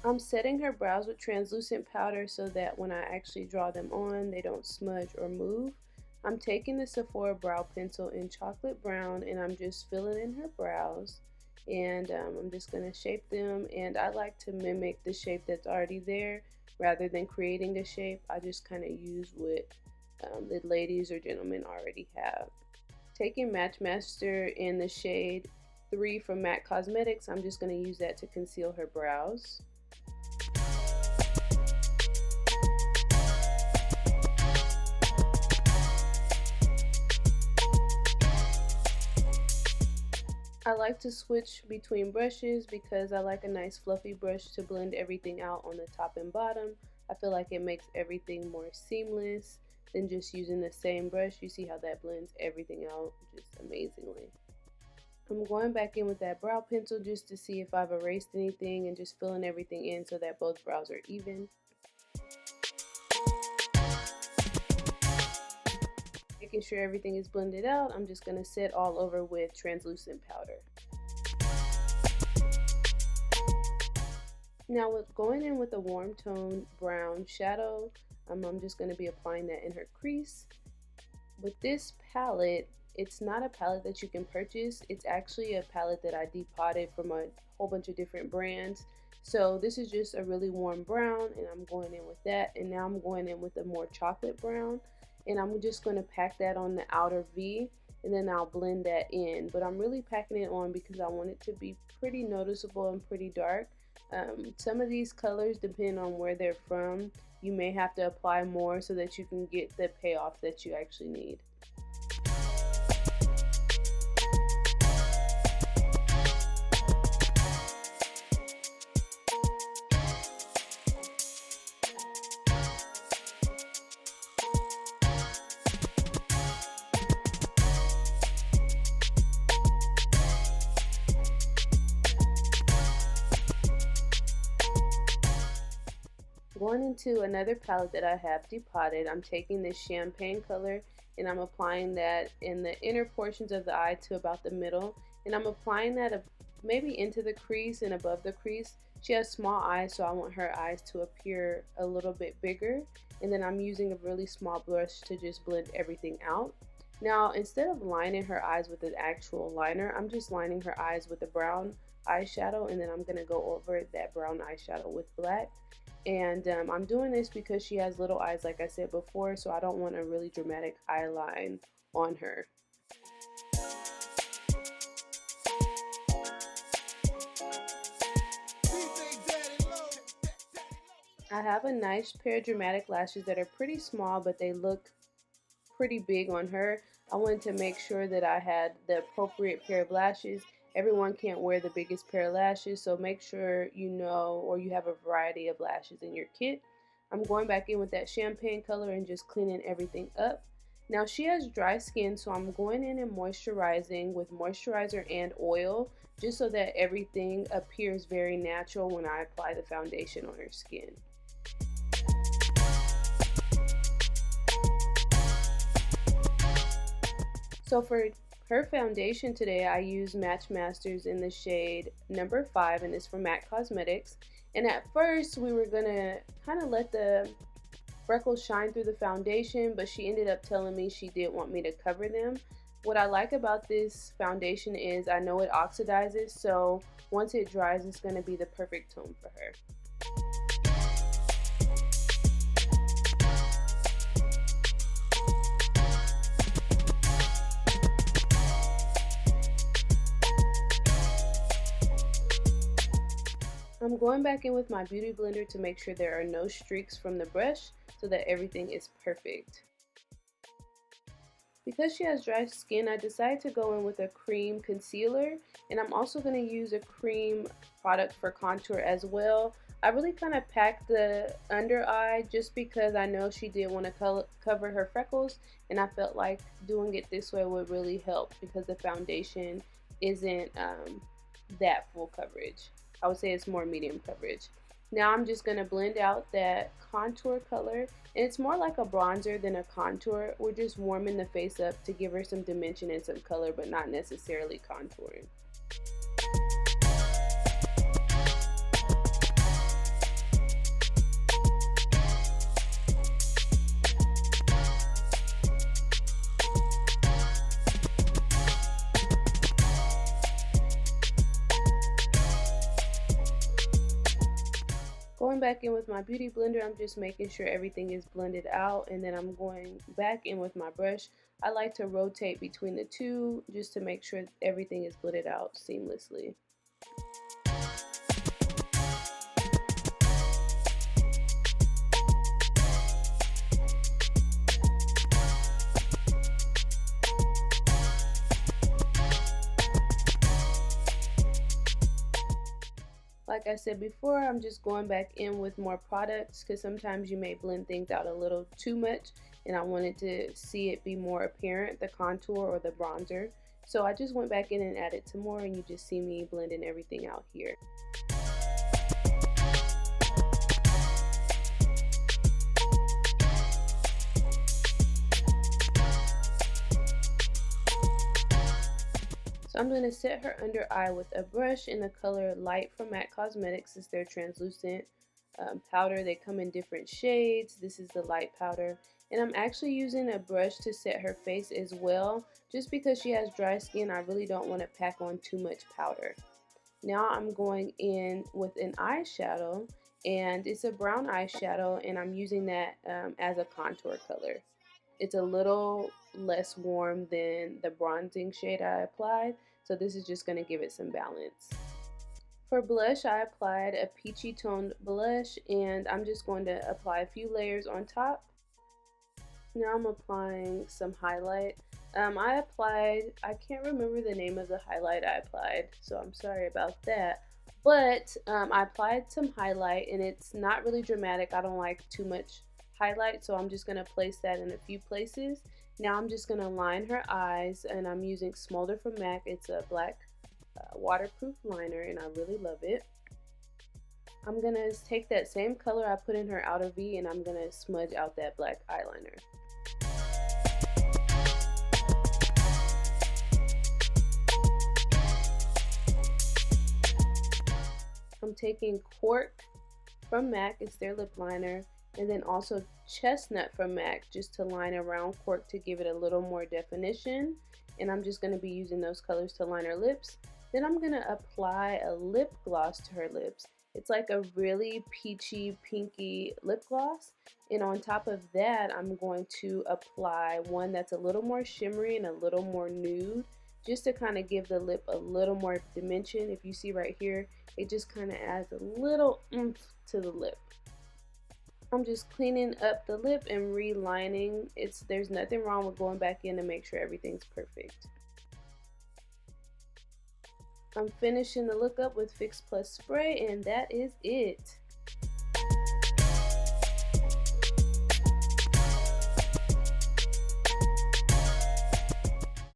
I'm setting her brows with translucent powder so that when I actually draw them on, they don't smudge or move. I'm taking the Sephora brow pencil in chocolate brown and I'm just filling in her brows. And I'm just going to shape them, and I like to mimic the shape that's already there rather than creating a shape. I just kind of use what the ladies or gentlemen already have. Taking Matchmaster in the shade 3 from MAC Cosmetics, I'm just going to use that to conceal her brows. I like to switch between brushes because I like a nice fluffy brush to blend everything out on the top and bottom. I feel like it makes everything more seamless than just using the same brush. You see how that blends everything out just amazingly. I'm going back in with that brow pencil just to see if I've erased anything and just filling everything in so that both brows are even. Making sure everything is blended out, I'm just going to set all over with translucent powder. Now with going in with a warm tone brown shadow, I'm just going to be applying that in her crease. With this palette, it's not a palette that you can purchase. It's actually a palette that I depotted from a whole bunch of different brands. So this is just a really warm brown, and I'm going in with that. And now I'm going in with a more chocolate brown, and I'm just going to pack that on the outer V, and then I'll blend that in. But I'm really packing it on because I want it to be pretty noticeable and pretty dark. Some of these colors, depending on where they're from, you may have to apply more so that you can get the payoff that you actually need. Going into another palette that I have depotted, I'm taking this champagne color and I'm applying that in the inner portions of the eye to about the middle, and I'm applying that maybe into the crease and above the crease. She has small eyes, so I want her eyes to appear a little bit bigger, and then I'm using a really small brush to just blend everything out. Now instead of lining her eyes with an actual liner, I'm just lining her eyes with a brown eyeshadow, and then I'm going to go over that brown eyeshadow with black. And I'm doing this because she has little eyes, like I said before, so I don't want a really dramatic eye line on her. I have a nice pair of dramatic lashes that are pretty small, but they look pretty big on her. I wanted to make sure that I had the appropriate pair of lashes. Everyone can't wear the biggest pair of lashes, so make sure you know, or you have a variety of lashes in your kit. I'm going back in with that champagne color and just cleaning everything up. Now she has dry skin, so I'm going in and moisturizing with moisturizer and oil just so that everything appears very natural when I apply the foundation on her skin. So for her foundation today, I use Matchmasters in the shade number 5, and it's from MAC Cosmetics. And at first, we were gonna kind of let the freckles shine through the foundation, but she ended up telling me she did want me to cover them. What I like about this foundation is I know it oxidizes, so once it dries, it's gonna be the perfect tone for her. I'm going back in with my beauty blender to make sure there are no streaks from the brush so that everything is perfect. Because she has dry skin, I decided to go in with a cream concealer, and I'm also going to use a cream product for contour as well. I really kind of packed the under eye just because I know she did want to cover her freckles, and I felt like doing it this way would really help because the foundation isn't that full coverage. I would say it's more medium coverage. Now I'm just going to blend out that contour color, and it's more like a bronzer than a contour. We're just warming the face up to give her some dimension and some color, but not necessarily contouring. Going back in with my beauty blender, I'm just making sure everything is blended out, and then I'm going back in with my brush. I like to rotate between the two just to make sure everything is blended out seamlessly. Like I said before, I'm just going back in with more products because sometimes you may blend things out a little too much, and I wanted to see it be more apparent, the contour or the bronzer. So I just went back in and added some more, and you just see me blending everything out here. So I'm going to set her under eye with a brush in the color Light from MAC Cosmetics. It's their translucent powder. They come in different shades. This is the light powder. And I'm actually using a brush to set her face as well. Just because she has dry skin, I really don't want to pack on too much powder. Now I'm going in with an eyeshadow, and it's a brown eyeshadow, and I'm using that as a contour color. It's a little less warm than the bronzing shade I applied, so this is just going to give it some balance. For blush, I applied a peachy toned blush, and I'm just going to apply a few layers on top. Now I'm applying some highlight. I can't remember the name of the highlight I applied, so I'm sorry about that. But I applied some highlight, and it's not really dramatic. I don't like too much highlight, so I'm just going to place that in a few places. Now I'm just going to line her eyes, and I'm using Smolder from MAC. It's a black waterproof liner, and I really love it. I'm going to take that same color I put in her outer V, and I'm going to smudge out that black eyeliner. I'm taking Cork from MAC, it's their lip liner, and then also Chestnut from MAC just to line around Cork to give it a little more definition. And I'm just going to be using those colors to line her lips. Then I'm going to apply a lip gloss to her lips. It's like a really peachy, pinky lip gloss. And on top of that, I'm going to apply one that's a little more shimmery and a little more nude, just to kind of give the lip a little more dimension. If you see right here, it just kind of adds a little oomph to the lip. I'm just cleaning up the lip and relining. There's nothing wrong with going back in to make sure everything's perfect. I'm finishing the look up with Fix Plus spray, and that is it.